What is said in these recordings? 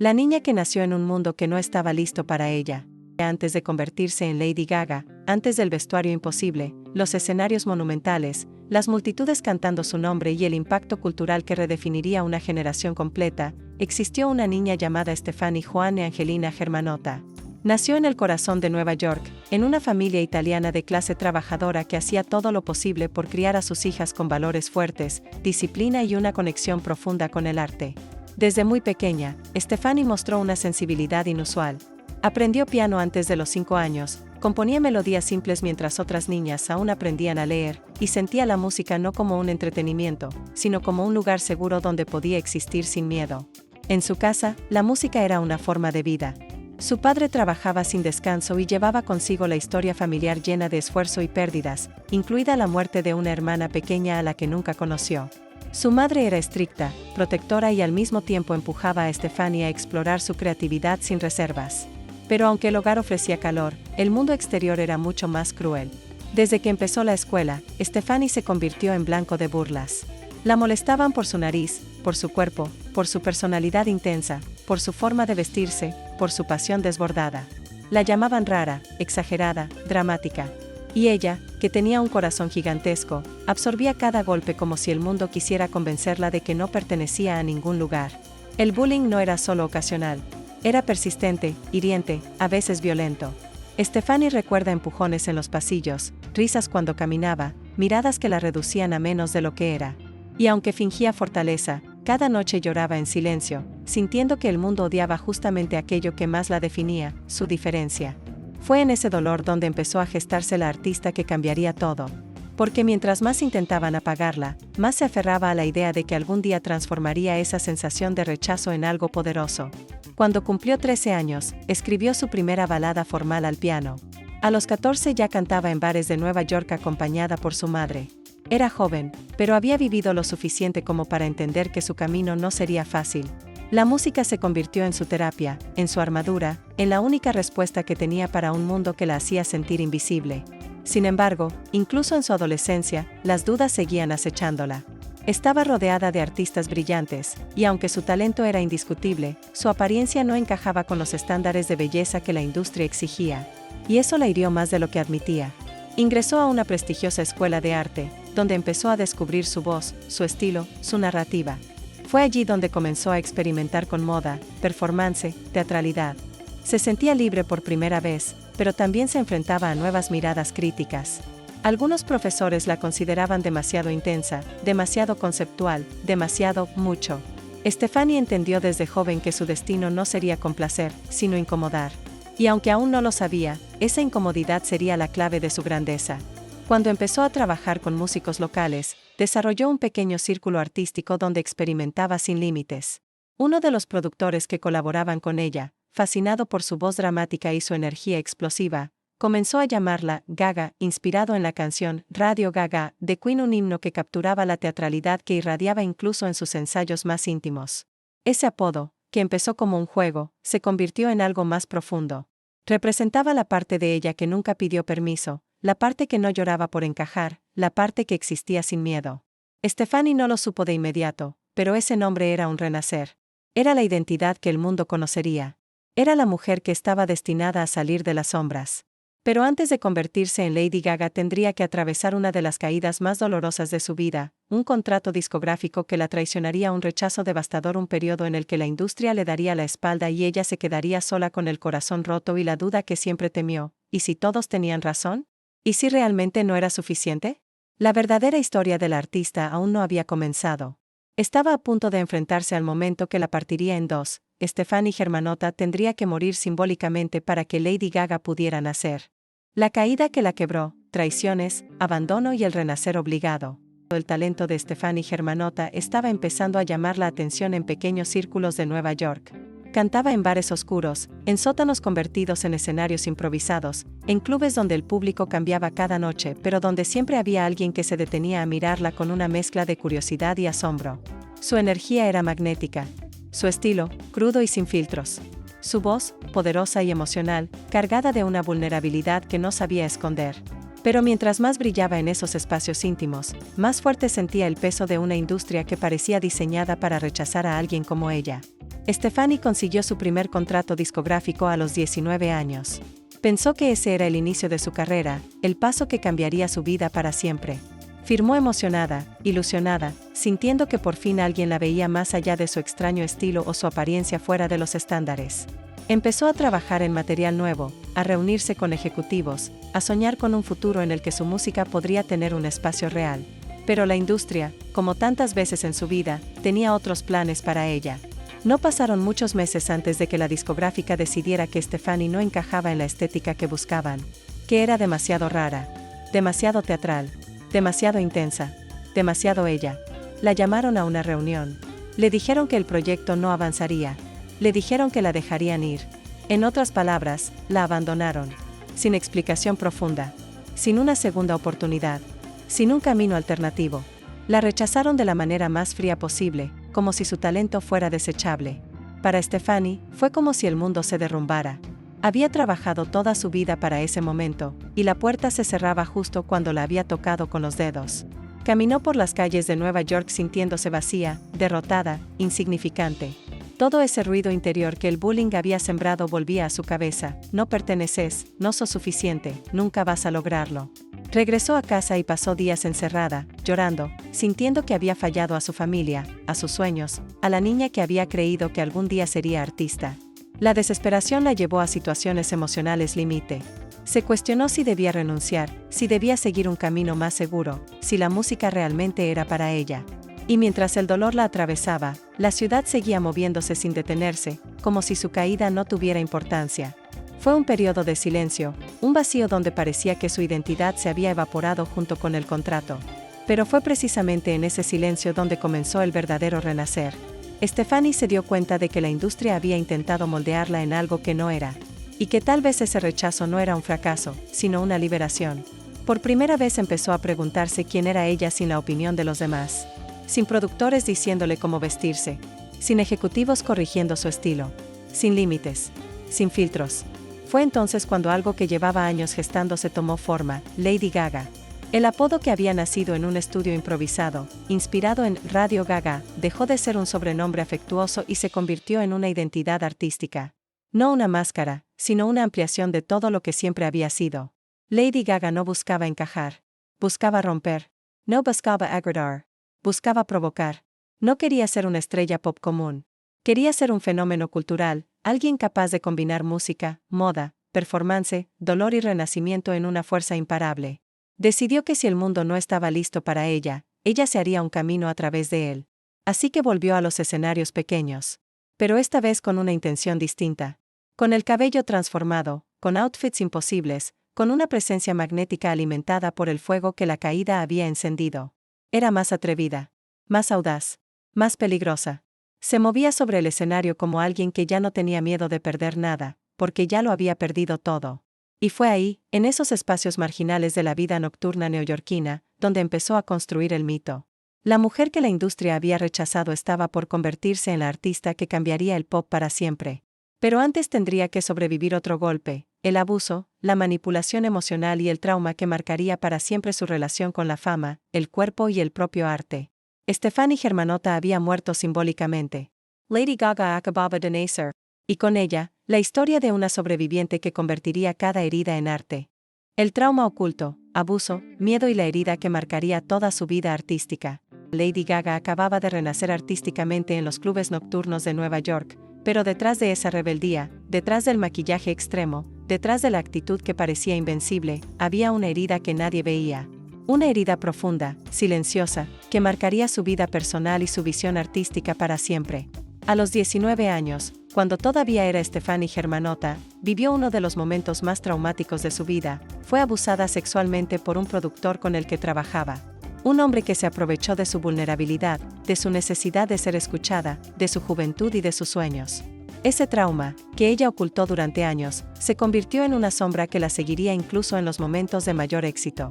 La niña que nació en un mundo que no estaba listo para ella. Antes de convertirse en Lady Gaga, antes del vestuario imposible, los escenarios monumentales, las multitudes cantando su nombre y el impacto cultural que redefiniría una generación completa, existió una niña llamada Stefani Joanne Angelina Germanotta. Nació en el corazón de Nueva York, en una familia italiana de clase trabajadora que hacía todo lo posible por criar a sus hijas con valores fuertes, disciplina y una conexión profunda con el arte. Desde muy pequeña, Stefani mostró una sensibilidad inusual. Aprendió piano antes de los 5 años, componía melodías simples mientras otras niñas aún aprendían a leer, y sentía la música no como un entretenimiento, sino como un lugar seguro donde podía existir sin miedo. En su casa, la música era una forma de vida. Su padre trabajaba sin descanso y llevaba consigo la historia familiar llena de esfuerzo y pérdidas, incluida la muerte de una hermana pequeña a la que nunca conoció. Su madre era estricta, protectora y al mismo tiempo empujaba a Stefani a explorar su creatividad sin reservas. Pero aunque el hogar ofrecía calor, el mundo exterior era mucho más cruel. Desde que empezó la escuela, Stefani se convirtió en blanco de burlas. La molestaban por su nariz, por su cuerpo, por su personalidad intensa, por su forma de vestirse, por su pasión desbordada. La llamaban rara, exagerada, dramática. Y ella, que tenía un corazón gigantesco, absorbía cada golpe como si el mundo quisiera convencerla de que no pertenecía a ningún lugar. El bullying no era solo ocasional. Era persistente, hiriente, a veces violento. Stefani recuerda empujones en los pasillos, risas cuando caminaba, miradas que la reducían a menos de lo que era. Y aunque fingía fortaleza, cada noche lloraba en silencio, sintiendo que el mundo odiaba justamente aquello que más la definía, su diferencia. Fue en ese dolor donde empezó a gestarse la artista que cambiaría todo. Porque mientras más intentaban apagarla, más se aferraba a la idea de que algún día transformaría esa sensación de rechazo en algo poderoso. Cuando cumplió 13 años, escribió su primera balada formal al piano. A los 14 ya cantaba en bares de Nueva York acompañada por su madre. Era joven, pero había vivido lo suficiente como para entender que su camino no sería fácil. La música se convirtió en su terapia, en su armadura, en la única respuesta que tenía para un mundo que la hacía sentir invisible. Sin embargo, incluso en su adolescencia, las dudas seguían acechándola. Estaba rodeada de artistas brillantes, y aunque su talento era indiscutible, su apariencia no encajaba con los estándares de belleza que la industria exigía. Y eso la hirió más de lo que admitía. Ingresó a una prestigiosa escuela de arte, donde empezó a descubrir su voz, su estilo, su narrativa. Fue allí donde comenzó a experimentar con moda, performance, teatralidad. Se sentía libre por primera vez, pero también se enfrentaba a nuevas miradas críticas. Algunos profesores la consideraban demasiado intensa, demasiado conceptual, demasiado mucho. Stefani entendió desde joven que su destino no sería complacer, sino incomodar. Y aunque aún no lo sabía, esa incomodidad sería la clave de su grandeza. Cuando empezó a trabajar con músicos locales, desarrolló un pequeño círculo artístico donde experimentaba sin límites. Uno de los productores que colaboraban con ella, fascinado por su voz dramática y su energía explosiva, comenzó a llamarla Gaga, inspirado en la canción Radio Gaga de Queen, un himno que capturaba la teatralidad que irradiaba incluso en sus ensayos más íntimos. Ese apodo, que empezó como un juego, se convirtió en algo más profundo. Representaba la parte de ella que nunca pidió permiso, la parte que no lloraba por encajar, la parte que existía sin miedo. Stefani no lo supo de inmediato, pero ese nombre era un renacer. Era la identidad que el mundo conocería. Era la mujer que estaba destinada a salir de las sombras. Pero antes de convertirse en Lady Gaga tendría que atravesar una de las caídas más dolorosas de su vida, un contrato discográfico que la traicionaría, un rechazo devastador, un periodo en el que la industria le daría la espalda y ella se quedaría sola con el corazón roto y la duda que siempre temió. ¿Y si todos tenían razón? ¿Y si realmente no era suficiente? La verdadera historia de la artista aún no había comenzado. Estaba a punto de enfrentarse al momento que la partiría en dos. Stefani Germanotta tendría que morir simbólicamente para que Lady Gaga pudiera nacer. La caída que la quebró, traiciones, abandono y el renacer obligado. El talento de Stefani Germanotta estaba empezando a llamar la atención en pequeños círculos de Nueva York. Cantaba en bares oscuros, en sótanos convertidos en escenarios improvisados, en clubes donde el público cambiaba cada noche, pero donde siempre había alguien que se detenía a mirarla con una mezcla de curiosidad y asombro. Su energía era magnética. Su estilo, crudo y sin filtros. Su voz, poderosa y emocional, cargada de una vulnerabilidad que no sabía esconder. Pero mientras más brillaba en esos espacios íntimos, más fuerte sentía el peso de una industria que parecía diseñada para rechazar a alguien como ella. Stefani consiguió su primer contrato discográfico a los 19 años. Pensó que ese era el inicio de su carrera, el paso que cambiaría su vida para siempre. Firmó emocionada, ilusionada, sintiendo que por fin alguien la veía más allá de su extraño estilo o su apariencia fuera de los estándares. Empezó a trabajar en material nuevo, a reunirse con ejecutivos, a soñar con un futuro en el que su música podría tener un espacio real. Pero la industria, como tantas veces en su vida, tenía otros planes para ella. No pasaron muchos meses antes de que la discográfica decidiera que Stefani no encajaba en la estética que buscaban, que era demasiado rara, demasiado teatral, demasiado intensa, demasiado ella. La llamaron a una reunión. Le dijeron que el proyecto no avanzaría. Le dijeron que la dejarían ir. En otras palabras, la abandonaron. Sin explicación profunda. Sin una segunda oportunidad. Sin un camino alternativo. La rechazaron de la manera más fría posible, como si su talento fuera desechable. Para Stefani, fue como si el mundo se derrumbara. Había trabajado toda su vida para ese momento, y la puerta se cerraba justo cuando la había tocado con los dedos. Caminó por las calles de Nueva York sintiéndose vacía, derrotada, insignificante. Todo ese ruido interior que el bullying había sembrado volvía a su cabeza. No perteneces, no sos suficiente, nunca vas a lograrlo. Regresó a casa y pasó días encerrada, llorando, sintiendo que había fallado a su familia, a sus sueños, a la niña que había creído que algún día sería artista. La desesperación la llevó a situaciones emocionales límite. Se cuestionó si debía renunciar, si debía seguir un camino más seguro, si la música realmente era para ella. Y mientras el dolor la atravesaba, la ciudad seguía moviéndose sin detenerse, como si su caída no tuviera importancia. Fue un periodo de silencio, un vacío donde parecía que su identidad se había evaporado junto con el contrato. Pero fue precisamente en ese silencio donde comenzó el verdadero renacer. Stefani se dio cuenta de que la industria había intentado moldearla en algo que no era. Y que tal vez ese rechazo no era un fracaso, sino una liberación. Por primera vez empezó a preguntarse quién era ella sin la opinión de los demás. Sin productores diciéndole cómo vestirse. Sin ejecutivos corrigiendo su estilo. Sin límites. Sin filtros. Fue entonces cuando algo que llevaba años gestándose tomó forma, Lady Gaga. El apodo que había nacido en un estudio improvisado, inspirado en Radio Gaga, dejó de ser un sobrenombre afectuoso y se convirtió en una identidad artística. No una máscara, sino una ampliación de todo lo que siempre había sido. Lady Gaga no buscaba encajar. Buscaba romper. No buscaba agradar. Buscaba provocar. No quería ser una estrella pop común. Quería ser un fenómeno cultural, alguien capaz de combinar música, moda, performance, dolor y renacimiento en una fuerza imparable. Decidió que si el mundo no estaba listo para ella, ella se haría un camino a través de él. Así que volvió a los escenarios pequeños. Pero esta vez con una intención distinta. Con el cabello transformado, con outfits imposibles, con una presencia magnética alimentada por el fuego que la caída había encendido. Era más atrevida, más audaz, más peligrosa. Se movía sobre el escenario como alguien que ya no tenía miedo de perder nada, porque ya lo había perdido todo. Y fue ahí, en esos espacios marginales de la vida nocturna neoyorquina, donde empezó a construir el mito. La mujer que la industria había rechazado estaba por convertirse en la artista que cambiaría el pop para siempre. Pero antes tendría que sobrevivir otro golpe, el abuso, la manipulación emocional y el trauma que marcaría para siempre su relación con la fama, el cuerpo y el propio arte. Stefani Germanotta había muerto simbólicamente. Lady Gaga acababa de nacer. Y con ella, la historia de una sobreviviente que convertiría cada herida en arte. El trauma oculto, abuso, miedo y la herida que marcaría toda su vida artística. Lady Gaga acababa de renacer artísticamente en los clubes nocturnos de Nueva York, pero detrás de esa rebeldía, detrás del maquillaje extremo, detrás de la actitud que parecía invencible, había una herida que nadie veía. Una herida profunda, silenciosa, que marcaría su vida personal y su visión artística para siempre. A los 19 años, cuando todavía era Stefani Germanotta, vivió uno de los momentos más traumáticos de su vida. Fue abusada sexualmente por un productor con el que trabajaba. Un hombre que se aprovechó de su vulnerabilidad, de su necesidad de ser escuchada, de su juventud y de sus sueños. Ese trauma, que ella ocultó durante años, se convirtió en una sombra que la seguiría incluso en los momentos de mayor éxito.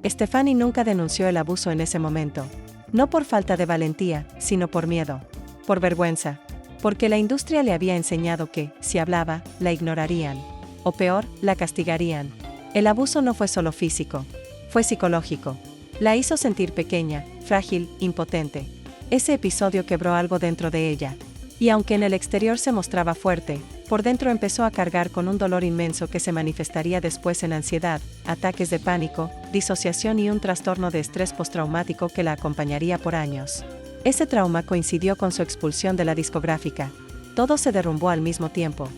Stefani nunca denunció el abuso en ese momento. No por falta de valentía, sino por miedo. Por vergüenza. Porque la industria le había enseñado que, si hablaba, la ignorarían. O peor, la castigarían. El abuso no fue solo físico. Fue psicológico. La hizo sentir pequeña, frágil, impotente. Ese episodio quebró algo dentro de ella. Y aunque en el exterior se mostraba fuerte, por dentro empezó a cargar con un dolor inmenso que se manifestaría después en ansiedad, ataques de pánico, disociación y un trastorno de estrés postraumático que la acompañaría por años. Ese trauma coincidió con su expulsión de la discográfica. Todo se derrumbó al mismo tiempo.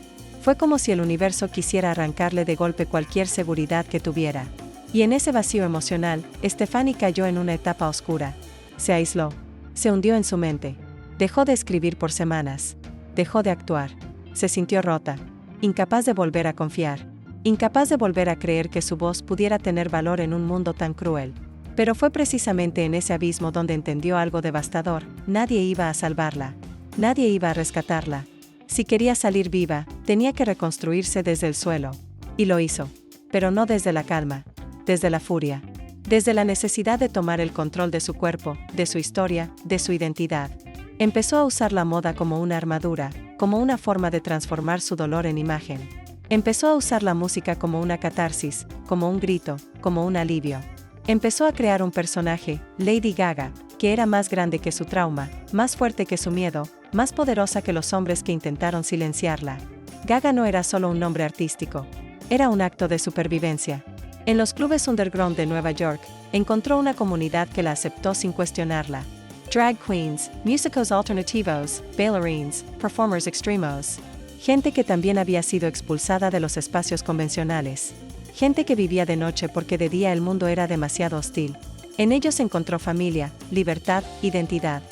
Fue como si el universo quisiera arrancarle de golpe cualquier seguridad que tuviera. Y en ese vacío emocional, Stefani cayó en una etapa oscura. Se aisló. Se hundió en su mente. Dejó de escribir por semanas. Dejó de actuar. Se sintió rota. Incapaz de volver a confiar. Incapaz de volver a creer que su voz pudiera tener valor en un mundo tan cruel. Pero fue precisamente en ese abismo donde entendió algo devastador: nadie iba a salvarla. Nadie iba a rescatarla. Si quería salir viva, tenía que reconstruirse desde el suelo. Y lo hizo. Pero no desde la calma. Desde la furia. Desde la necesidad de tomar el control de su cuerpo, de su historia, de su identidad. Empezó a usar la moda como una armadura, como una forma de transformar su dolor en imagen. Empezó a usar la música como una catarsis, como un grito, como un alivio. Empezó a crear un personaje, Lady Gaga, que era más grande que su trauma, más fuerte que su miedo, más poderosa que los hombres que intentaron silenciarla. Gaga no era solo un nombre artístico. Era un acto de supervivencia. En los clubes underground de Nueva York, encontró una comunidad que la aceptó sin cuestionarla. Drag queens, músicos alternativos, bailarines, performers extremos. Gente que también había sido expulsada de los espacios convencionales. Gente que vivía de noche porque de día el mundo era demasiado hostil. En ellos encontró familia, libertad, identidad.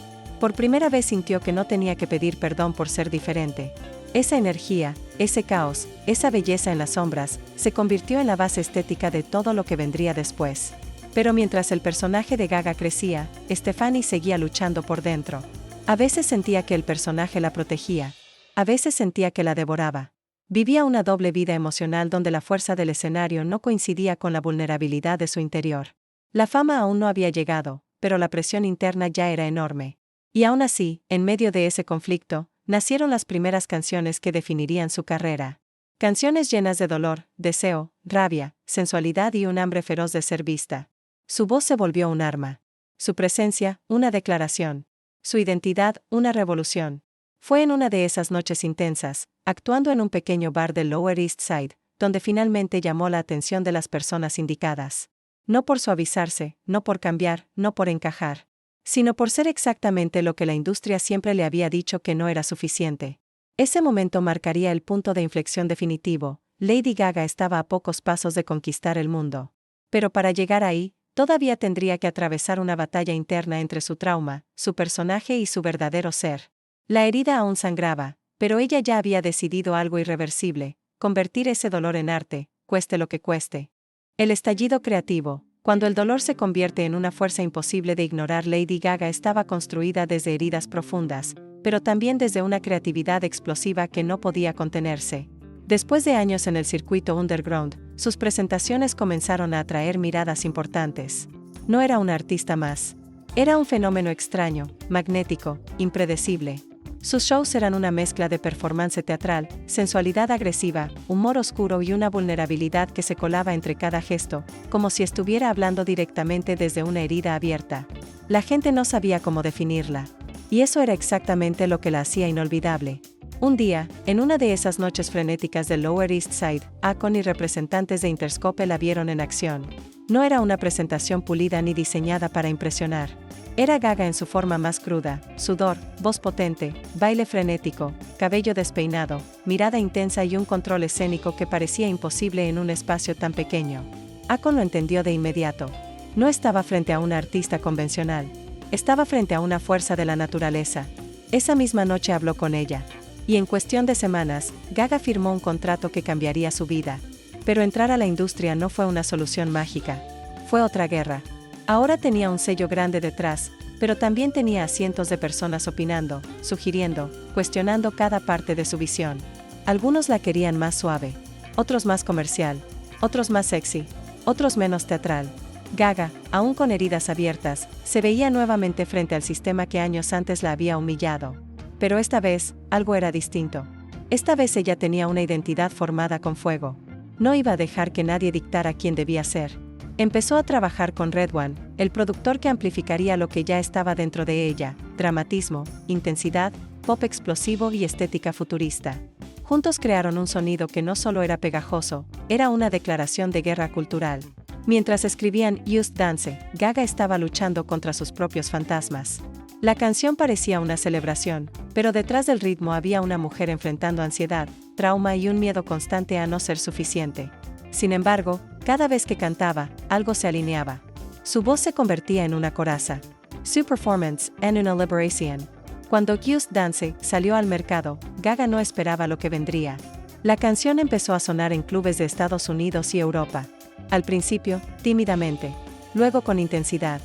Por primera vez sintió que no tenía que pedir perdón por ser diferente. Esa energía, ese caos, esa belleza en las sombras, se convirtió en la base estética de todo lo que vendría después. Pero mientras el personaje de Gaga crecía, Stefani seguía luchando por dentro. A veces sentía que el personaje la protegía. A veces sentía que la devoraba. Vivía una doble vida emocional donde la fuerza del escenario no coincidía con la vulnerabilidad de su interior. La fama aún no había llegado, pero la presión interna ya era enorme. Y aún así, en medio de ese conflicto, nacieron las primeras canciones que definirían su carrera. Canciones llenas de dolor, deseo, rabia, sensualidad y un hambre feroz de ser vista. Su voz se volvió un arma. Su presencia, una declaración. Su identidad, una revolución. Fue en una de esas noches intensas, actuando en un pequeño bar del Lower East Side, donde finalmente llamó la atención de las personas indicadas. No por suavizarse, no por cambiar, no por encajar, sino por ser exactamente lo que la industria siempre le había dicho que no era suficiente. Ese momento marcaría el punto de inflexión definitivo. Lady Gaga estaba a pocos pasos de conquistar el mundo. Pero para llegar ahí, todavía tendría que atravesar una batalla interna entre su trauma, su personaje y su verdadero ser. La herida aún sangraba, pero ella ya había decidido algo irreversible: convertir ese dolor en arte, cueste lo que cueste. El estallido creativo. Cuando el dolor se convierte en una fuerza imposible de ignorar, Lady Gaga estaba construida desde heridas profundas, pero también desde una creatividad explosiva que no podía contenerse. Después de años en el circuito underground, sus presentaciones comenzaron a atraer miradas importantes. No era una artista más. Era un fenómeno extraño, magnético, impredecible. Sus shows eran una mezcla de performance teatral, sensualidad agresiva, humor oscuro y una vulnerabilidad que se colaba entre cada gesto, como si estuviera hablando directamente desde una herida abierta. La gente no sabía cómo definirla. Y eso era exactamente lo que la hacía inolvidable. Un día, en una de esas noches frenéticas del Lower East Side, Akon y representantes de Interscope la vieron en acción. No era una presentación pulida ni diseñada para impresionar. Era Gaga en su forma más cruda: sudor, voz potente, baile frenético, cabello despeinado, mirada intensa y un control escénico que parecía imposible en un espacio tan pequeño. Akon lo entendió de inmediato. No estaba frente a una artista convencional. Estaba frente a una fuerza de la naturaleza. Esa misma noche habló con ella. Y en cuestión de semanas, Gaga firmó un contrato que cambiaría su vida. Pero entrar a la industria no fue una solución mágica. Fue otra guerra. Ahora tenía un sello grande detrás, pero también tenía a cientos de personas opinando, sugiriendo, cuestionando cada parte de su visión. Algunos la querían más suave, otros más comercial, otros más sexy, otros menos teatral. Gaga, aún con heridas abiertas, se veía nuevamente frente al sistema que años antes la había humillado. Pero esta vez, algo era distinto. Esta vez ella tenía una identidad formada con fuego. No iba a dejar que nadie dictara quién debía ser. Empezó a trabajar con Red One, el productor que amplificaría lo que ya estaba dentro de ella: dramatismo, intensidad, pop explosivo y estética futurista. Juntos crearon un sonido que no solo era pegajoso, era una declaración de guerra cultural. Mientras escribían Just Dance, Gaga estaba luchando contra sus propios fantasmas. La canción parecía una celebración, pero detrás del ritmo había una mujer enfrentando ansiedad, trauma y un miedo constante a no ser suficiente. Sin embargo, cada vez que cantaba, algo se alineaba. Su voz se convertía en una coraza. Su performance en una liberación. Cuando Just Dance salió al mercado, Gaga no esperaba lo que vendría. La canción empezó a sonar en clubes de Estados Unidos y Europa. Al principio, tímidamente. Luego con intensidad.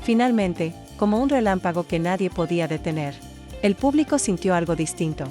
Finalmente, como un relámpago que nadie podía detener. El público sintió algo distinto.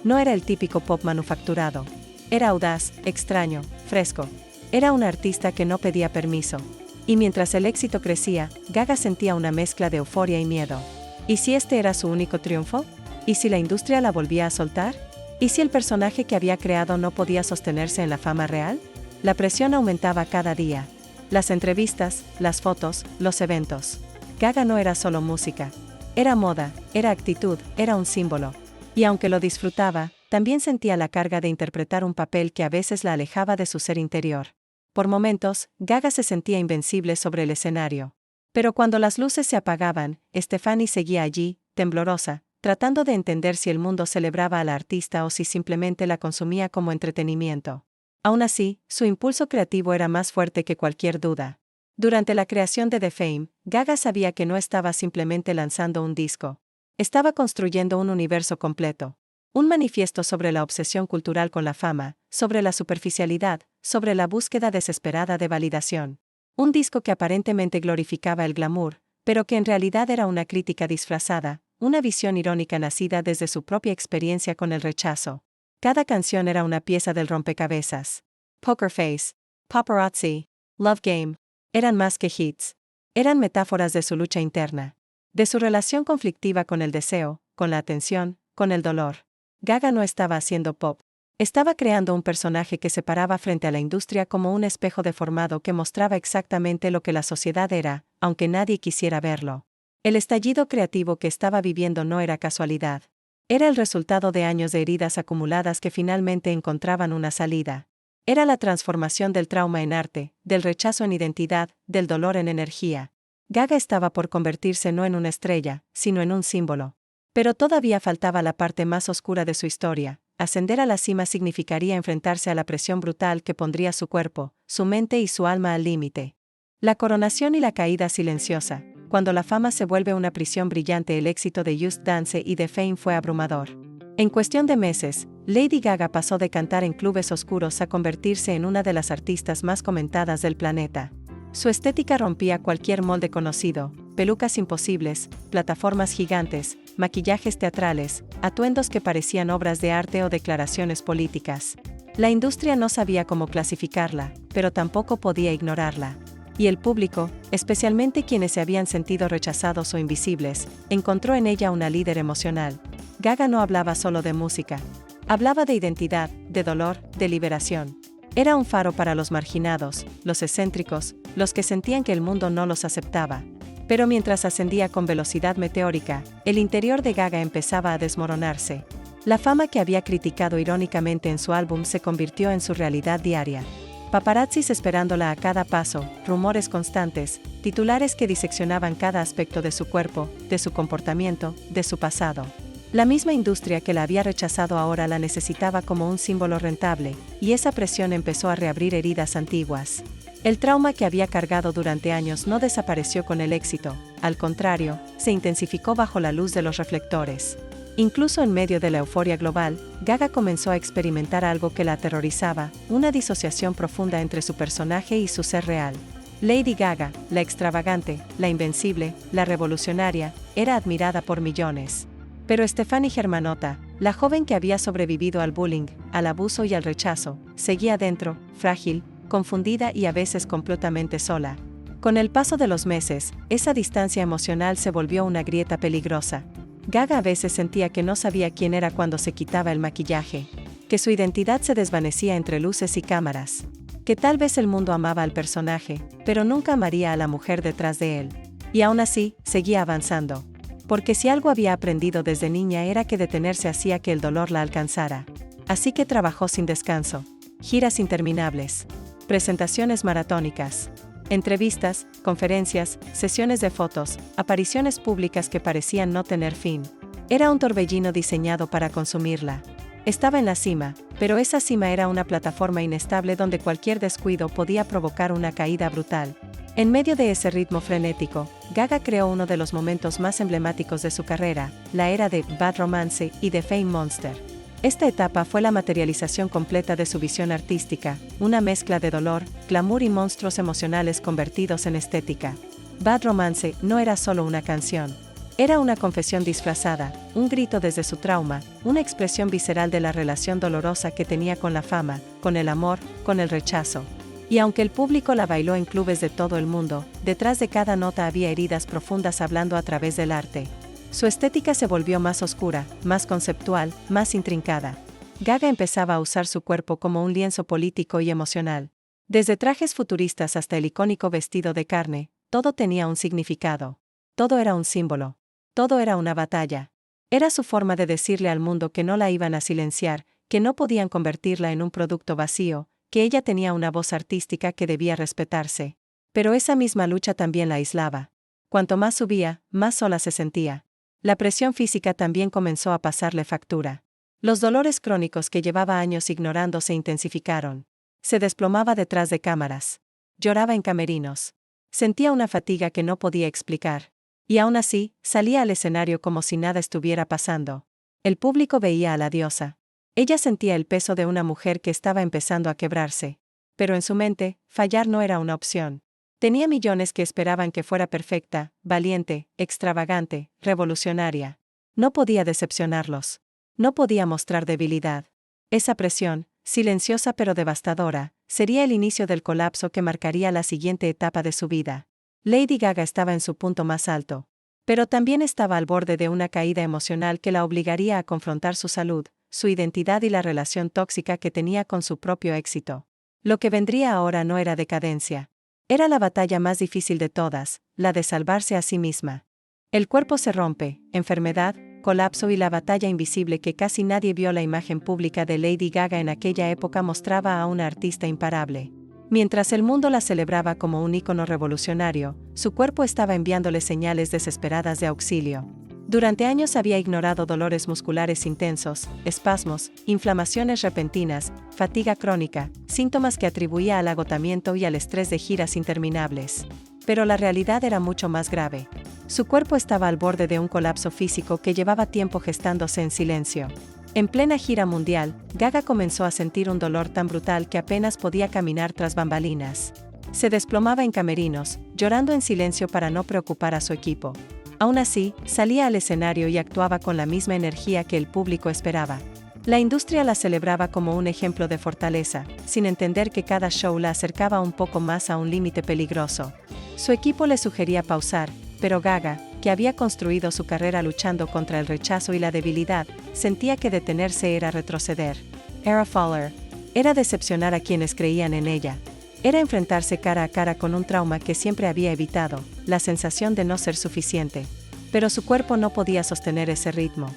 No era el típico pop manufacturado. Era audaz, extraño, fresco. Era un artista que no pedía permiso. Y mientras el éxito crecía, Gaga sentía una mezcla de euforia y miedo. ¿Y si este era su único triunfo? ¿Y si la industria la volvía a soltar? ¿Y si el personaje que había creado no podía sostenerse en la fama real? La presión aumentaba cada día. Las entrevistas, las fotos, los eventos. Gaga no era solo música. Era moda, era actitud, era un símbolo. Y aunque lo disfrutaba, también sentía la carga de interpretar un papel que a veces la alejaba de su ser interior. Por momentos, Gaga se sentía invencible sobre el escenario. Pero cuando las luces se apagaban, Stefani seguía allí, temblorosa, tratando de entender si el mundo celebraba a la artista o si simplemente la consumía como entretenimiento. Aún así, su impulso creativo era más fuerte que cualquier duda. Durante la creación de The Fame, Gaga sabía que no estaba simplemente lanzando un disco. Estaba construyendo un universo completo. Un manifiesto sobre la obsesión cultural con la fama, sobre la superficialidad, sobre la búsqueda desesperada de validación. Un disco que aparentemente glorificaba el glamour, pero que en realidad era una crítica disfrazada, una visión irónica nacida desde su propia experiencia con el rechazo. Cada canción era una pieza del rompecabezas. Poker Face, Paparazzi, Love Game, eran más que hits. Eran metáforas de su lucha interna. De su relación conflictiva con el deseo, con la atención, con el dolor. Gaga no estaba haciendo pop. Estaba creando un personaje que se paraba frente a la industria como un espejo deformado que mostraba exactamente lo que la sociedad era, aunque nadie quisiera verlo. El estallido creativo que estaba viviendo no era casualidad. Era el resultado de años de heridas acumuladas que finalmente encontraban una salida. Era la transformación del trauma en arte, del rechazo en identidad, del dolor en energía. Gaga estaba por convertirse no en una estrella, sino en un símbolo. Pero todavía faltaba la parte más oscura de su historia. Ascender a la cima significaría enfrentarse a la presión brutal que pondría su cuerpo, su mente y su alma al límite. La coronación y la caída silenciosa. Cuando la fama se vuelve una prisión brillante, el éxito de Just Dance y The Fame fue abrumador. En cuestión de meses, Lady Gaga pasó de cantar en clubes oscuros a convertirse en una de las artistas más comentadas del planeta. Su estética rompía cualquier molde conocido: pelucas imposibles, plataformas gigantes, maquillajes teatrales, atuendos que parecían obras de arte o declaraciones políticas. La industria no sabía cómo clasificarla, pero tampoco podía ignorarla. Y el público, especialmente quienes se habían sentido rechazados o invisibles, encontró en ella una líder emocional. Gaga no hablaba solo de música. Hablaba de identidad, de dolor, de liberación. Era un faro para los marginados, los excéntricos, los que sentían que el mundo no los aceptaba. Pero mientras ascendía con velocidad meteórica, el interior de Gaga empezaba a desmoronarse. La fama que había criticado irónicamente en su álbum se convirtió en su realidad diaria. Paparazzis esperándola a cada paso, rumores constantes, titulares que diseccionaban cada aspecto de su cuerpo, de su comportamiento, de su pasado. La misma industria que la había rechazado ahora la necesitaba como un símbolo rentable, y esa presión empezó a reabrir heridas antiguas. El trauma que había cargado durante años no desapareció con el éxito, al contrario, se intensificó bajo la luz de los reflectores. Incluso en medio de la euforia global, Gaga comenzó a experimentar algo que la aterrorizaba, una disociación profunda entre su personaje y su ser real. Lady Gaga, la extravagante, la invencible, la revolucionaria, era admirada por millones. Pero Stefani Germanotta, la joven que había sobrevivido al bullying, al abuso y al rechazo, seguía dentro, frágil, confundida y a veces completamente sola. Con el paso de los meses, esa distancia emocional se volvió una grieta peligrosa. Gaga a veces sentía que no sabía quién era cuando se quitaba el maquillaje, que su identidad se desvanecía entre luces y cámaras, que tal vez el mundo amaba al personaje, pero nunca amaría a la mujer detrás de él. Y aún así, seguía avanzando. Porque si algo había aprendido desde niña era que detenerse hacía que el dolor la alcanzara. Así que trabajó sin descanso. Giras interminables. Presentaciones maratónicas. Entrevistas, conferencias, sesiones de fotos, apariciones públicas que parecían no tener fin. Era un torbellino diseñado para consumirla. Estaba en la cima, pero esa cima era una plataforma inestable donde cualquier descuido podía provocar una caída brutal. En medio de ese ritmo frenético, Gaga creó uno de los momentos más emblemáticos de su carrera, la era de Bad Romance y de Fame Monster. Esta etapa fue la materialización completa de su visión artística, una mezcla de dolor, glamour y monstruos emocionales convertidos en estética. Bad Romance no era solo una canción. Era una confesión disfrazada, un grito desde su trauma, una expresión visceral de la relación dolorosa que tenía con la fama, con el amor, con el rechazo. Y aunque el público la bailó en clubes de todo el mundo, detrás de cada nota había heridas profundas hablando a través del arte. Su estética se volvió más oscura, más conceptual, más intrincada. Gaga empezaba a usar su cuerpo como un lienzo político y emocional. Desde trajes futuristas hasta el icónico vestido de carne, todo tenía un significado. Todo era un símbolo. Todo era una batalla. Era su forma de decirle al mundo que no la iban a silenciar, que no podían convertirla en un producto vacío, que ella tenía una voz artística que debía respetarse. Pero esa misma lucha también la aislaba. Cuanto más subía, más sola se sentía. La presión física también comenzó a pasarle factura. Los dolores crónicos que llevaba años ignorando se intensificaron. Se desplomaba detrás de cámaras. Lloraba en camerinos. Sentía una fatiga que no podía explicar. Y aún así, salía al escenario como si nada estuviera pasando. El público veía a la diosa. Ella sentía el peso de una mujer que estaba empezando a quebrarse. Pero en su mente, fallar no era una opción. Tenía millones que esperaban que fuera perfecta, valiente, extravagante, revolucionaria. No podía decepcionarlos. No podía mostrar debilidad. Esa presión, silenciosa pero devastadora, sería el inicio del colapso que marcaría la siguiente etapa de su vida. Lady Gaga estaba en su punto más alto. Pero también estaba al borde de una caída emocional que la obligaría a confrontar su salud, su identidad y la relación tóxica que tenía con su propio éxito. Lo que vendría ahora no era decadencia. Era la batalla más difícil de todas, la de salvarse a sí misma. El cuerpo se rompe, enfermedad, colapso y la batalla invisible que casi nadie vio. La imagen pública de Lady Gaga en aquella época mostraba a una artista imparable. Mientras el mundo la celebraba como un ícono revolucionario, su cuerpo estaba enviándole señales desesperadas de auxilio. Durante años había ignorado dolores musculares intensos, espasmos, inflamaciones repentinas, fatiga crónica, síntomas que atribuía al agotamiento y al estrés de giras interminables. Pero la realidad era mucho más grave. Su cuerpo estaba al borde de un colapso físico que llevaba tiempo gestándose en silencio. En plena gira mundial, Gaga comenzó a sentir un dolor tan brutal que apenas podía caminar tras bambalinas. Se desplomaba en camerinos, llorando en silencio para no preocupar a su equipo. Aún así, salía al escenario y actuaba con la misma energía que el público esperaba. La industria la celebraba como un ejemplo de fortaleza, sin entender que cada show la acercaba un poco más a un límite peligroso. Su equipo le sugería pausar, pero Gaga, que había construido su carrera luchando contra el rechazo y la debilidad, sentía que detenerse era retroceder. Era faller. Era decepcionar a quienes creían en ella. Era enfrentarse cara a cara con un trauma que siempre había evitado, la sensación de no ser suficiente. Pero su cuerpo no podía sostener ese ritmo.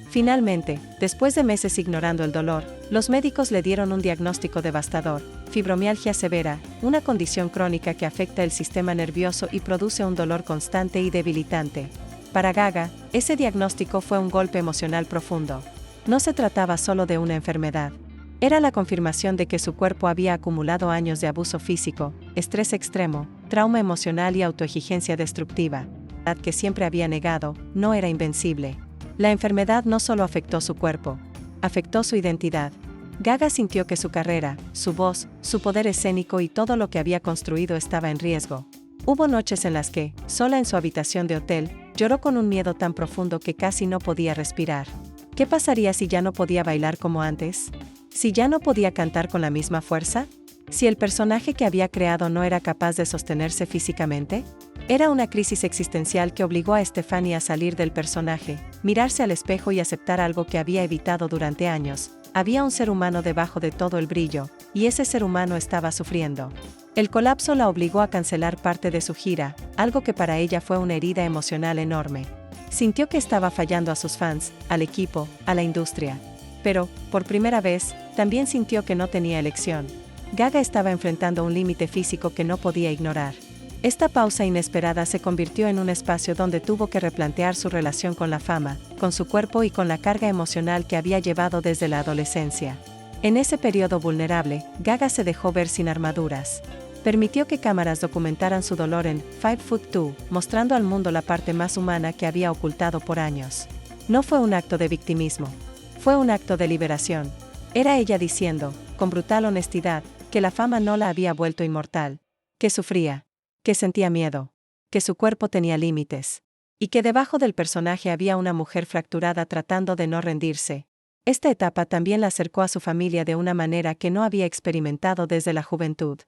Finalmente, después de meses ignorando el dolor, los médicos le dieron un diagnóstico devastador: fibromialgia severa, una condición crónica que afecta el sistema nervioso y produce un dolor constante y debilitante. Para Gaga, ese diagnóstico fue un golpe emocional profundo. No se trataba solo de una enfermedad. Era la confirmación de que su cuerpo había acumulado años de abuso físico, estrés extremo, trauma emocional y autoexigencia destructiva. La que siempre había negado, no era invencible. La enfermedad no solo afectó su cuerpo, afectó su identidad. Gaga sintió que su carrera, su voz, su poder escénico y todo lo que había construido estaba en riesgo. Hubo noches en las que, sola en su habitación de hotel, lloró con un miedo tan profundo que casi no podía respirar. ¿Qué pasaría si ya no podía bailar como antes? ¿Si ya no podía cantar con la misma fuerza? ¿Si el personaje que había creado no era capaz de sostenerse físicamente? Era una crisis existencial que obligó a Stefani a salir del personaje, mirarse al espejo y aceptar algo que había evitado durante años. Había un ser humano debajo de todo el brillo, y ese ser humano estaba sufriendo. El colapso la obligó a cancelar parte de su gira, algo que para ella fue una herida emocional enorme. Sintió que estaba fallando a sus fans, al equipo, a la industria. Pero, por primera vez, también sintió que no tenía elección. Gaga estaba enfrentando un límite físico que no podía ignorar. Esta pausa inesperada se convirtió en un espacio donde tuvo que replantear su relación con la fama, con su cuerpo y con la carga emocional que había llevado desde la adolescencia. En ese periodo vulnerable, Gaga se dejó ver sin armaduras. Permitió que cámaras documentaran su dolor en 5'2", mostrando al mundo la parte más humana que había ocultado por años. No fue un acto de victimismo. Fue un acto de liberación. Era ella diciendo, con brutal honestidad, que la fama no la había vuelto inmortal. Que sufría. Que sentía miedo. Que su cuerpo tenía límites. Y que debajo del personaje había una mujer fracturada tratando de no rendirse. Esta etapa también la acercó a su familia de una manera que no había experimentado desde la juventud.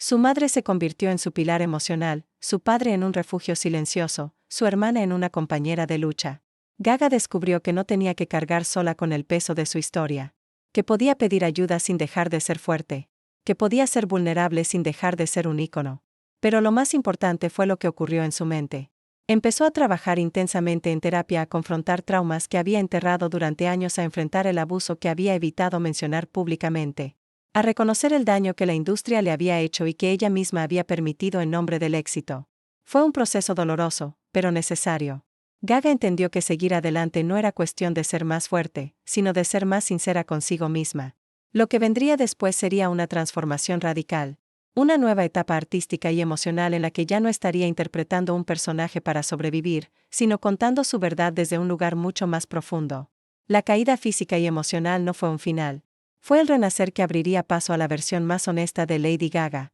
Su madre se convirtió en su pilar emocional, su padre en un refugio silencioso, su hermana en una compañera de lucha. Gaga descubrió que no tenía que cargar sola con el peso de su historia. Que podía pedir ayuda sin dejar de ser fuerte. Que podía ser vulnerable sin dejar de ser un ícono. Pero lo más importante fue lo que ocurrió en su mente. Empezó a trabajar intensamente en terapia, a confrontar traumas que había enterrado durante años, a enfrentar el abuso que había evitado mencionar públicamente. A reconocer el daño que la industria le había hecho y que ella misma había permitido en nombre del éxito. Fue un proceso doloroso, pero necesario. Gaga entendió que seguir adelante no era cuestión de ser más fuerte, sino de ser más sincera consigo misma. Lo que vendría después sería una transformación radical. Una nueva etapa artística y emocional en la que ya no estaría interpretando un personaje para sobrevivir, sino contando su verdad desde un lugar mucho más profundo. La caída física y emocional no fue un final. Fue el renacer que abriría paso a la versión más honesta de Lady Gaga.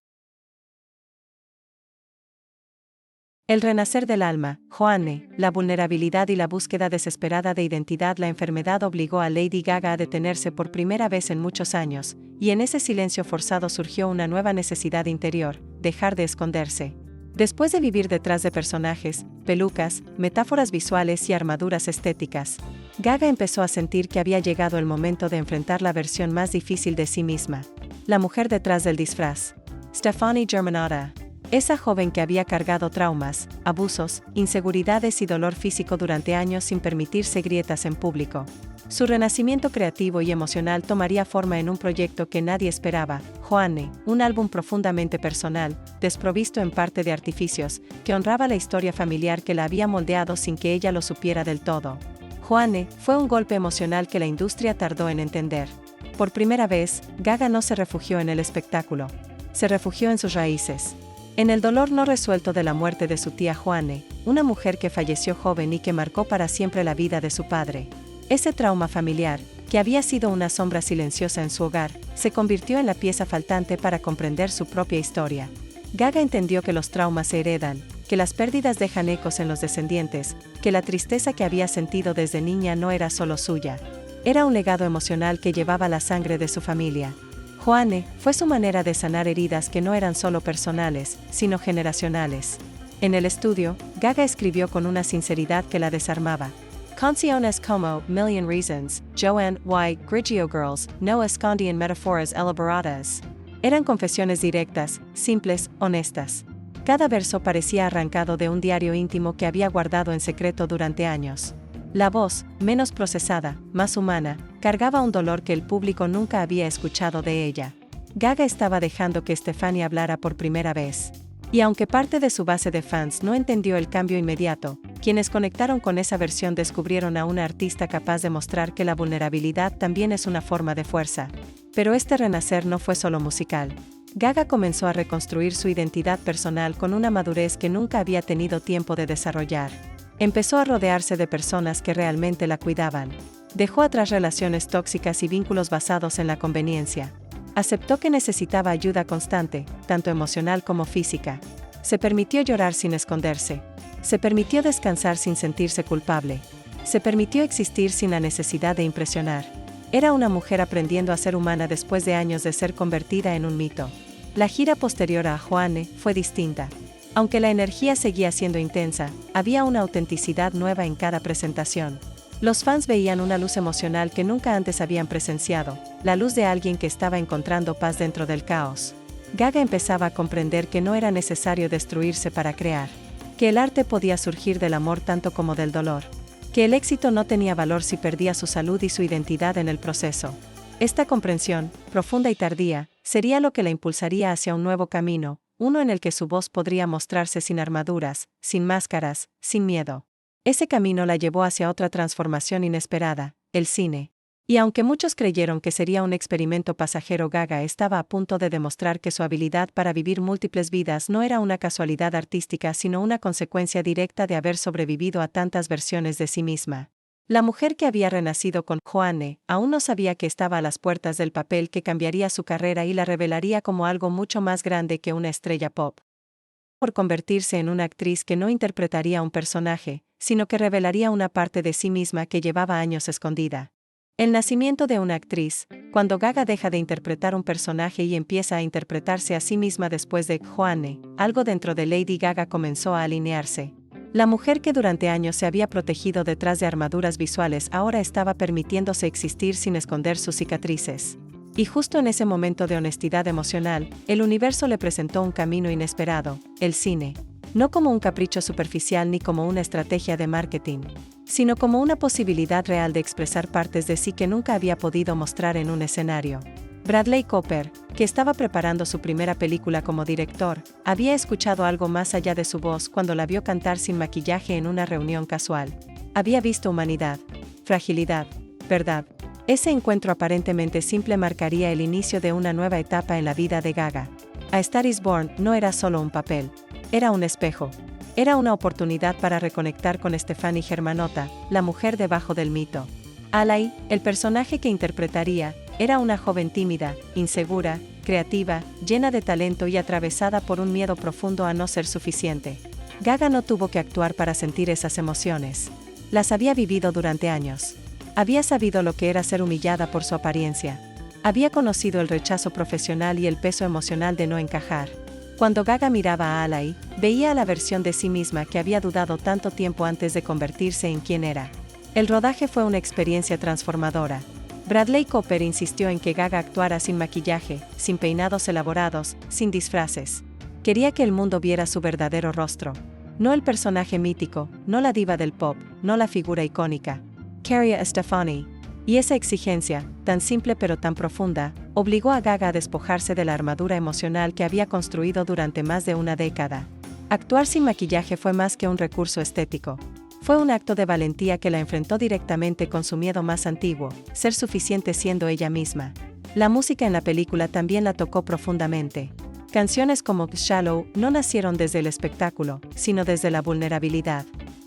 El renacer del alma, Joanne, la vulnerabilidad y la búsqueda desesperada de identidad. La enfermedad obligó a Lady Gaga a detenerse por primera vez en muchos años, y en ese silencio forzado surgió una nueva necesidad interior: dejar de esconderse. Después de vivir detrás de personajes, pelucas, metáforas visuales y armaduras estéticas, Gaga empezó a sentir que había llegado el momento de enfrentar la versión más difícil de sí misma. La mujer detrás del disfraz. Stefani Germanotta. Esa joven que había cargado traumas, abusos, inseguridades y dolor físico durante años sin permitirse grietas en público. Su renacimiento creativo y emocional tomaría forma en un proyecto que nadie esperaba, Joanne, un álbum profundamente personal, desprovisto en parte de artificios, que honraba la historia familiar que la había moldeado sin que ella lo supiera del todo. Joanne fue un golpe emocional que la industria tardó en entender. Por primera vez, Gaga no se refugió en el espectáculo. Se refugió en sus raíces. En el dolor no resuelto de la muerte de su tía Joanne, una mujer que falleció joven y que marcó para siempre la vida de su padre. Ese trauma familiar, que había sido una sombra silenciosa en su hogar, se convirtió en la pieza faltante para comprender su propia historia. Gaga entendió que los traumas se heredan, que las pérdidas dejan ecos en los descendientes, que la tristeza que había sentido desde niña no era solo suya. Era un legado emocional que llevaba la sangre de su familia. Joanne fue su manera de sanar heridas que no eran solo personales, sino generacionales. En el estudio, Gaga escribió con una sinceridad que la desarmaba. Canciones como Million Reasons, Joanne, Why, Grigio Girls, no escondían metáforas elaboradas. Eran confesiones directas, simples, honestas. Cada verso parecía arrancado de un diario íntimo que había guardado en secreto durante años. La voz, menos procesada, más humana, cargaba un dolor que el público nunca había escuchado de ella. Gaga estaba dejando que Stefani hablara por primera vez. Y aunque parte de su base de fans no entendió el cambio inmediato, quienes conectaron con esa versión descubrieron a una artista capaz de mostrar que la vulnerabilidad también es una forma de fuerza. Pero este renacer no fue solo musical. Gaga comenzó a reconstruir su identidad personal con una madurez que nunca había tenido tiempo de desarrollar. Empezó a rodearse de personas que realmente la cuidaban. Dejó atrás relaciones tóxicas y vínculos basados en la conveniencia. Aceptó que necesitaba ayuda constante, tanto emocional como física. Se permitió llorar sin esconderse. Se permitió descansar sin sentirse culpable. Se permitió existir sin la necesidad de impresionar. Era una mujer aprendiendo a ser humana después de años de ser convertida en un mito. La gira posterior a Joanne fue distinta. Aunque la energía seguía siendo intensa, había una autenticidad nueva en cada presentación. Los fans veían una luz emocional que nunca antes habían presenciado, la luz de alguien que estaba encontrando paz dentro del caos. Gaga empezaba a comprender que no era necesario destruirse para crear, que el arte podía surgir del amor tanto como del dolor. que el éxito no tenía valor si perdía su salud y su identidad en el proceso. Esta comprensión, profunda y tardía, sería lo que la impulsaría hacia un nuevo camino, uno en el que su voz podría mostrarse sin armaduras, sin máscaras, sin miedo. Ese camino la llevó hacia otra transformación inesperada, el cine. Y aunque muchos creyeron que sería un experimento pasajero, Gaga estaba a punto de demostrar que su habilidad para vivir múltiples vidas no era una casualidad artística sino una consecuencia directa de haber sobrevivido a tantas versiones de sí misma. La mujer que había renacido con Joanne aún no sabía que estaba a las puertas del papel que cambiaría su carrera y la revelaría como algo mucho más grande que una estrella pop. Por convertirse en una actriz que no interpretaría un personaje, sino que revelaría una parte de sí misma que llevaba años escondida. El nacimiento de una actriz, cuando Gaga deja de interpretar un personaje y empieza a interpretarse a sí misma después de Joanne, algo dentro de Lady Gaga comenzó a alinearse. La mujer que durante años se había protegido detrás de armaduras visuales ahora estaba permitiéndose existir sin esconder sus cicatrices. Y justo en ese momento de honestidad emocional, el universo le presentó un camino inesperado, el cine. No como un capricho superficial ni como una estrategia de marketing, sino como una posibilidad real de expresar partes de sí que nunca había podido mostrar en un escenario. Bradley Cooper, que estaba preparando su primera película como director, había escuchado algo más allá de su voz cuando la vio cantar sin maquillaje en una reunión casual. Había visto humanidad, fragilidad, verdad. Ese encuentro aparentemente simple marcaría el inicio de una nueva etapa en la vida de Gaga. A Star is Born no era solo un papel. Era un espejo. Era una oportunidad para reconectar con Stefani Germanotta, la mujer debajo del mito. Alay, el personaje que interpretaría, era una joven tímida, insegura, creativa, llena de talento y atravesada por un miedo profundo a no ser suficiente. Gaga no tuvo que actuar para sentir esas emociones. Las había vivido durante años. Había sabido lo que era ser humillada por su apariencia. Había conocido el rechazo profesional y el peso emocional de no encajar. Cuando Gaga miraba a Alay, veía a la versión de sí misma que había dudado tanto tiempo antes de convertirse en quien era. El rodaje fue una experiencia transformadora. Bradley Cooper insistió en que Gaga actuara sin maquillaje, sin peinados elaborados, sin disfraces. Quería que el mundo viera su verdadero rostro. No el personaje mítico, no la diva del pop, no la figura icónica. Caria Stefani. Y esa exigencia, tan simple pero tan profunda, obligó a Gaga a despojarse de la armadura emocional que había construido durante más de una década. Actuar sin maquillaje fue más que un recurso estético. Fue un acto de valentía que la enfrentó directamente con su miedo más antiguo, ser suficiente siendo ella misma. La música en la película también la tocó profundamente. Canciones como Shallow no nacieron desde el espectáculo, sino desde la vulnerabilidad.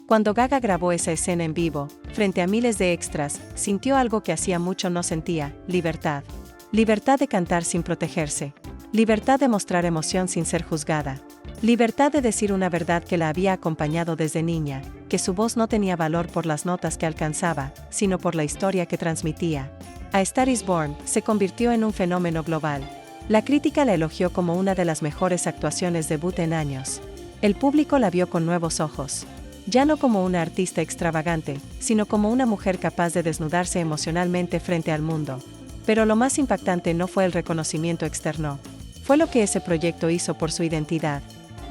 Cuando Gaga grabó esa escena en vivo, frente a miles de extras, sintió algo que hacía mucho no sentía: libertad. Libertad de cantar sin protegerse. Libertad de mostrar emoción sin ser juzgada. Libertad de decir una verdad que la había acompañado desde niña, que su voz no tenía valor por las notas que alcanzaba, sino por la historia que transmitía. A Star is Born se convirtió en un fenómeno global. La crítica la elogió como una de las mejores actuaciones debut en años. El público la vio con nuevos ojos. Ya no como una artista extravagante, sino como una mujer capaz de desnudarse emocionalmente frente al mundo. Pero lo más impactante no fue el reconocimiento externo. Fue lo que ese proyecto hizo por su identidad.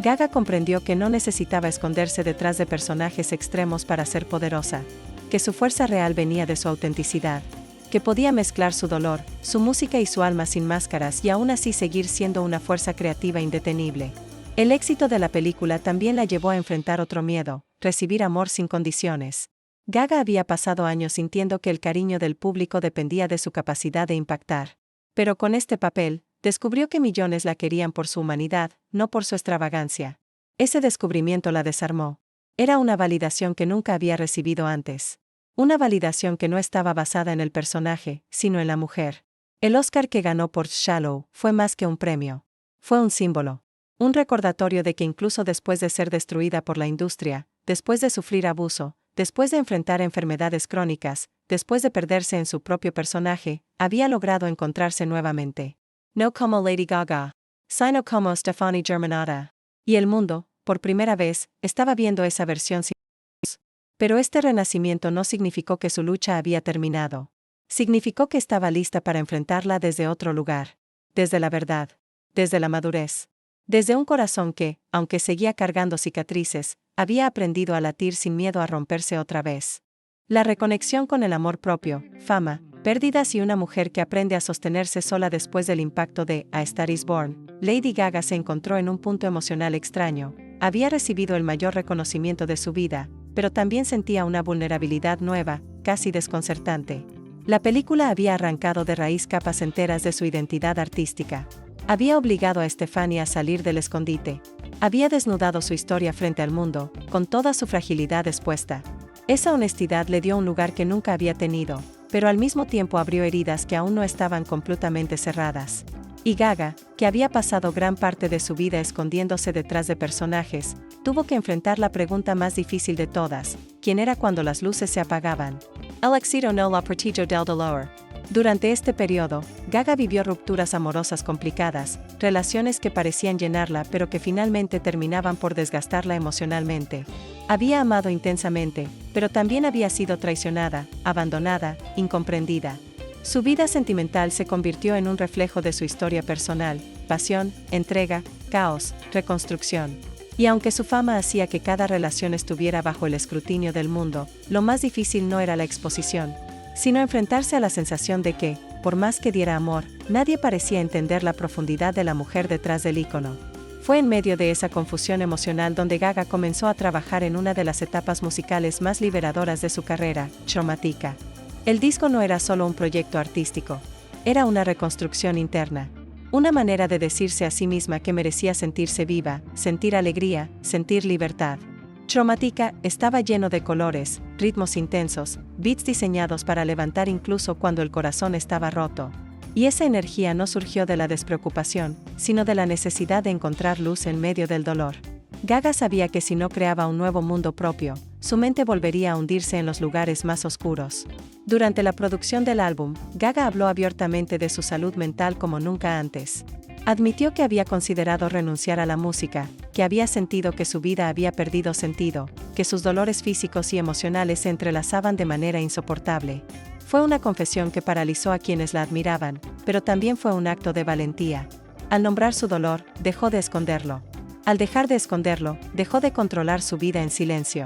Gaga comprendió que no necesitaba esconderse detrás de personajes extremos para ser poderosa, que su fuerza real venía de su autenticidad, que podía mezclar su dolor, su música y su alma sin máscaras y aún así seguir siendo una fuerza creativa indetenible. El éxito de la película también la llevó a enfrentar otro miedo: recibir amor sin condiciones. Gaga había pasado años sintiendo que el cariño del público dependía de su capacidad de impactar. Pero con este papel, descubrió que millones la querían por su humanidad, no por su extravagancia. Ese descubrimiento la desarmó. Era una validación que nunca había recibido antes. Una validación que no estaba basada en el personaje, sino en la mujer. El Oscar que ganó por Shallow fue más que un premio. Fue un símbolo. Un recordatorio de que incluso después de ser destruida por la industria, después de sufrir abuso, después de enfrentar enfermedades crónicas, después de perderse en su propio personaje, había logrado encontrarse nuevamente. No como Lady Gaga, sino como Stefani Germanotta. Y el mundo, por primera vez, estaba viendo esa versión sin voz. Pero este renacimiento no significó que su lucha había terminado. Significó que estaba lista para enfrentarla desde otro lugar. Desde la verdad. Desde la madurez. Desde un corazón que, aunque seguía cargando cicatrices, había aprendido a latir sin miedo a romperse otra vez. La reconexión con el amor propio, fama, pérdidas y una mujer que aprende a sostenerse sola después del impacto de A Star is Born, Lady Gaga se encontró en un punto emocional extraño. Había recibido el mayor reconocimiento de su vida, pero también sentía una vulnerabilidad nueva, casi desconcertante. La película había arrancado de raíz capas enteras de su identidad artística. Había obligado a Stefania a salir del escondite. Había desnudado su historia frente al mundo, con toda su fragilidad expuesta. Esa honestidad le dio un lugar que nunca había tenido, pero al mismo tiempo abrió heridas que aún no estaban completamente cerradas. Y Gaga, que había pasado gran parte de su vida escondiéndose detrás de personajes, tuvo que enfrentar la pregunta más difícil de todas: ¿quién era cuando las luces se apagaban? El éxito no lo protegió del dolor. Durante este periodo, Gaga vivió rupturas amorosas complicadas, relaciones que parecían llenarla pero que finalmente terminaban por desgastarla emocionalmente. Había amado intensamente, pero también había sido traicionada, abandonada, incomprendida. Su vida sentimental se convirtió en un reflejo de su historia personal: pasión, entrega, caos, reconstrucción. Y aunque su fama hacía que cada relación estuviera bajo el escrutinio del mundo, lo más difícil no era la exposición, sino enfrentarse a la sensación de que, por más que diera amor, nadie parecía entender la profundidad de la mujer detrás del ícono. Fue en medio de esa confusión emocional donde Gaga comenzó a trabajar en una de las etapas musicales más liberadoras de su carrera, Chromatica. El disco no era solo un proyecto artístico, era una reconstrucción interna. Una manera de decirse a sí misma que merecía sentirse viva, sentir alegría, sentir libertad. Chromatica estaba lleno de colores, ritmos intensos, beats diseñados para levantar incluso cuando el corazón estaba roto. Y esa energía no surgió de la despreocupación, sino de la necesidad de encontrar luz en medio del dolor. Gaga sabía que si no creaba un nuevo mundo propio, su mente volvería a hundirse en los lugares más oscuros. Durante la producción del álbum, Gaga habló abiertamente de su salud mental como nunca antes. Admitió que había considerado renunciar a la música, que había sentido que su vida había perdido sentido, que sus dolores físicos y emocionales se entrelazaban de manera insoportable. Fue una confesión que paralizó a quienes la admiraban, pero también fue un acto de valentía. Al nombrar su dolor, dejó de esconderlo. Al dejar de esconderlo, dejó de controlar su vida en silencio.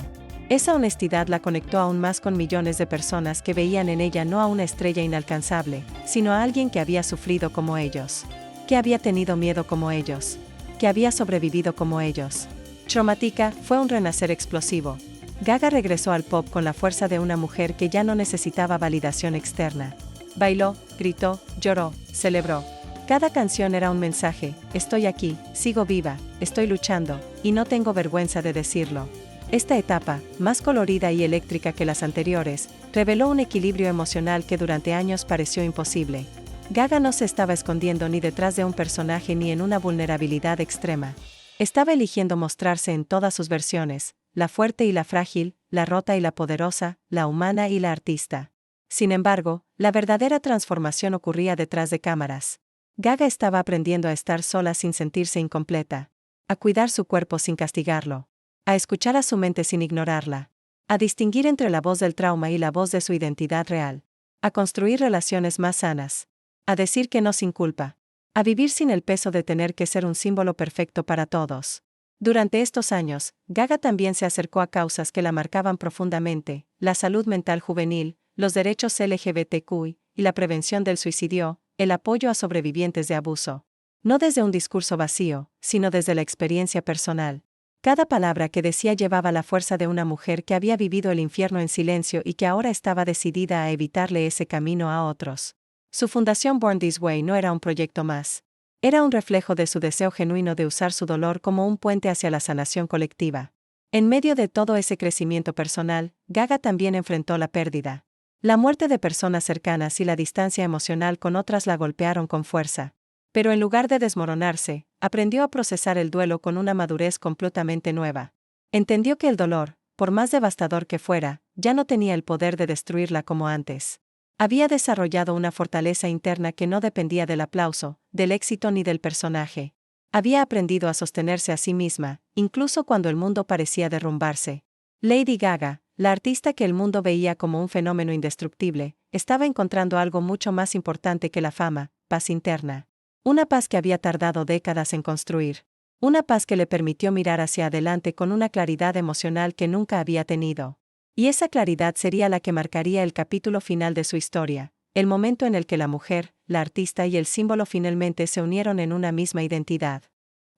Esa honestidad la conectó aún más con millones de personas que veían en ella no a una estrella inalcanzable, sino a alguien que había sufrido como ellos, que había tenido miedo como ellos, que había sobrevivido como ellos. Chromatica fue un renacer explosivo. Gaga regresó al pop con la fuerza de una mujer que ya no necesitaba validación externa. Bailó, gritó, lloró, celebró. Cada canción era un mensaje: estoy aquí, sigo viva, estoy luchando, y no tengo vergüenza de decirlo. Esta etapa, más colorida y eléctrica que las anteriores, reveló un equilibrio emocional que durante años pareció imposible. Gaga no se estaba escondiendo ni detrás de un personaje ni en una vulnerabilidad extrema. Estaba eligiendo mostrarse en todas sus versiones: la fuerte y la frágil, la rota y la poderosa, la humana y la artista. Sin embargo, la verdadera transformación ocurría detrás de cámaras. Gaga estaba aprendiendo a estar sola sin sentirse incompleta, a cuidar su cuerpo sin castigarlo, a escuchar a su mente sin ignorarla, a distinguir entre la voz del trauma y la voz de su identidad real, a construir relaciones más sanas, a decir que no sin culpa, a vivir sin el peso de tener que ser un símbolo perfecto para todos. Durante estos años, Gaga también se acercó a causas que la marcaban profundamente: la salud mental juvenil, los derechos LGBTQ y la prevención del suicidio, el apoyo a sobrevivientes de abuso. No desde un discurso vacío, sino desde la experiencia personal. Cada palabra que decía llevaba la fuerza de una mujer que había vivido el infierno en silencio y que ahora estaba decidida a evitarle ese camino a otros. Su fundación Born This Way no era un proyecto más. Era un reflejo de su deseo genuino de usar su dolor como un puente hacia la sanación colectiva. En medio de todo ese crecimiento personal, Gaga también enfrentó la pérdida. La muerte de personas cercanas y la distancia emocional con otras la golpearon con fuerza. Pero en lugar de desmoronarse, aprendió a procesar el duelo con una madurez completamente nueva. Entendió que el dolor, por más devastador que fuera, ya no tenía el poder de destruirla como antes. Había desarrollado una fortaleza interna que no dependía del aplauso, del éxito ni del personaje. Había aprendido a sostenerse a sí misma, incluso cuando el mundo parecía derrumbarse. Lady Gaga, la artista que el mundo veía como un fenómeno indestructible, estaba encontrando algo mucho más importante que la fama: paz interna. Una paz que había tardado décadas en construir. Una paz que le permitió mirar hacia adelante con una claridad emocional que nunca había tenido. Y esa claridad sería la que marcaría el capítulo final de su historia, el momento en el que la mujer, la artista y el símbolo finalmente se unieron en una misma identidad.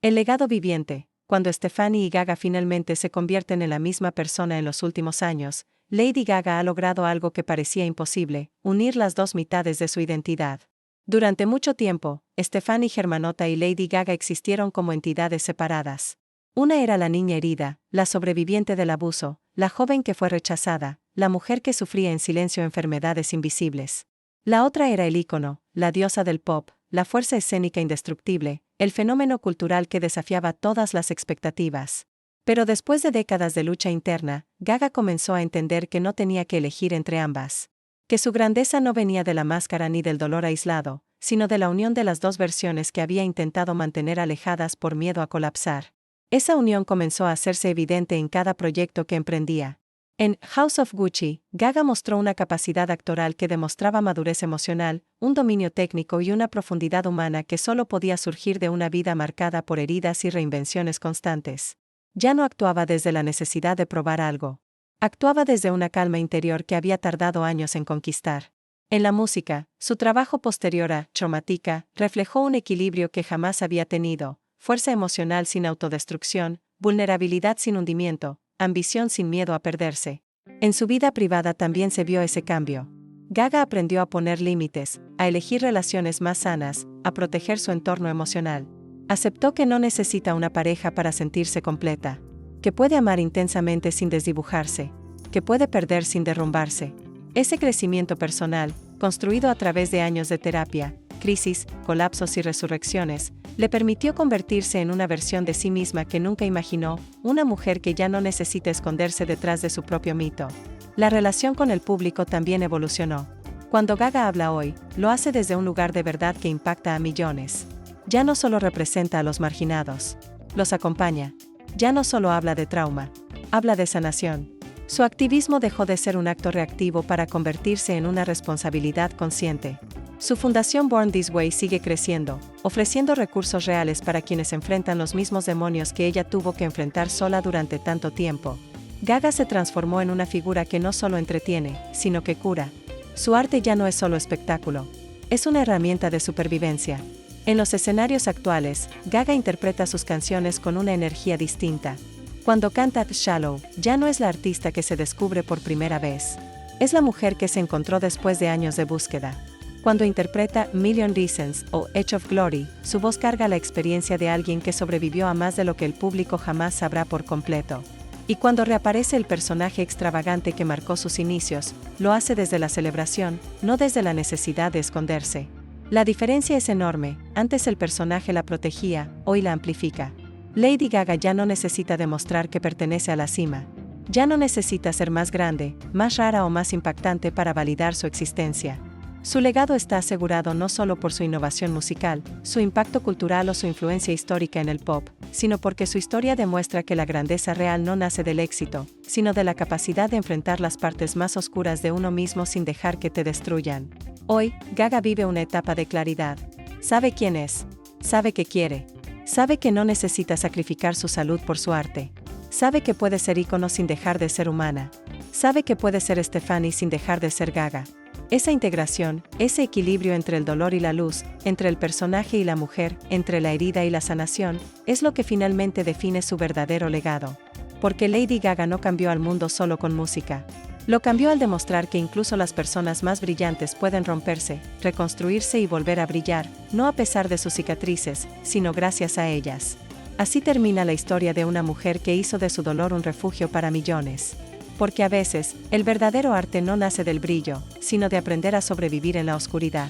El legado viviente. Cuando Stefani y Gaga finalmente se convierten en la misma persona en los últimos años, Lady Gaga ha logrado algo que parecía imposible: unir las dos mitades de su identidad. Durante mucho tiempo, Stefani Germanotta y Lady Gaga existieron como entidades separadas. Una era la niña herida, la sobreviviente del abuso, la joven que fue rechazada, la mujer que sufría en silencio enfermedades invisibles. La otra era el ícono, la diosa del pop, la fuerza escénica indestructible, el fenómeno cultural que desafiaba todas las expectativas. Pero después de décadas de lucha interna, Gaga comenzó a entender que no tenía que elegir entre ambas. Que su grandeza no venía de la máscara ni del dolor aislado, sino de la unión de las dos versiones que había intentado mantener alejadas por miedo a colapsar. Esa unión comenzó a hacerse evidente en cada proyecto que emprendía. En House of Gucci, Gaga mostró una capacidad actoral que demostraba madurez emocional, un dominio técnico y una profundidad humana que solo podía surgir de una vida marcada por heridas y reinvenciones constantes. Ya no actuaba desde la necesidad de probar algo. Actuaba desde una calma interior que había tardado años en conquistar. En la música, su trabajo posterior a Chromatica reflejó un equilibrio que jamás había tenido: fuerza emocional sin autodestrucción, vulnerabilidad sin hundimiento, ambición sin miedo a perderse. En su vida privada también se vio ese cambio. Gaga aprendió a poner límites, a elegir relaciones más sanas, a proteger su entorno emocional. Aceptó que no necesita una pareja para sentirse completa, que puede amar intensamente sin desdibujarse, que puede perder sin derrumbarse. Ese crecimiento personal, construido a través de años de terapia, crisis, colapsos y resurrecciones, le permitió convertirse en una versión de sí misma que nunca imaginó, una mujer que ya no necesita esconderse detrás de su propio mito. La relación con el público también evolucionó. Cuando Gaga habla hoy, lo hace desde un lugar de verdad que impacta a millones. Ya no solo representa a los marginados, los acompaña. Ya no solo habla de trauma, habla de sanación. Su activismo dejó de ser un acto reactivo para convertirse en una responsabilidad consciente. Su fundación Born This Way sigue creciendo, ofreciendo recursos reales para quienes enfrentan los mismos demonios que ella tuvo que enfrentar sola durante tanto tiempo. Gaga se transformó en una figura que no solo entretiene, sino que cura. Su arte ya no es solo espectáculo, es una herramienta de supervivencia. En los escenarios actuales, Gaga interpreta sus canciones con una energía distinta. Cuando canta Shallow, ya no es la artista que se descubre por primera vez. Es la mujer que se encontró después de años de búsqueda. Cuando interpreta Million Reasons o Edge of Glory, su voz carga la experiencia de alguien que sobrevivió a más de lo que el público jamás sabrá por completo. Y cuando reaparece el personaje extravagante que marcó sus inicios, lo hace desde la celebración, no desde la necesidad de esconderse. La diferencia es enorme: antes el personaje la protegía, hoy la amplifica. Lady Gaga ya no necesita demostrar que pertenece a la cima. Ya no necesita ser más grande, más rara o más impactante para validar su existencia. Su legado está asegurado no solo por su innovación musical, su impacto cultural o su influencia histórica en el pop, sino porque su historia demuestra que la grandeza real no nace del éxito, sino de la capacidad de enfrentar las partes más oscuras de uno mismo sin dejar que te destruyan. Hoy, Gaga vive una etapa de claridad. Sabe quién es, sabe qué quiere, sabe que no necesita sacrificar su salud por su arte, sabe que puede ser ícono sin dejar de ser humana, sabe que puede ser Stefani sin dejar de ser Gaga. Esa integración, ese equilibrio entre el dolor y la luz, entre el personaje y la mujer, entre la herida y la sanación, es lo que finalmente define su verdadero legado. Porque Lady Gaga no cambió al mundo solo con música. Lo cambió al demostrar que incluso las personas más brillantes pueden romperse, reconstruirse y volver a brillar, no a pesar de sus cicatrices, sino gracias a ellas. Así termina la historia de una mujer que hizo de su dolor un refugio para millones. Porque a veces, el verdadero arte no nace del brillo, sino de aprender a sobrevivir en la oscuridad.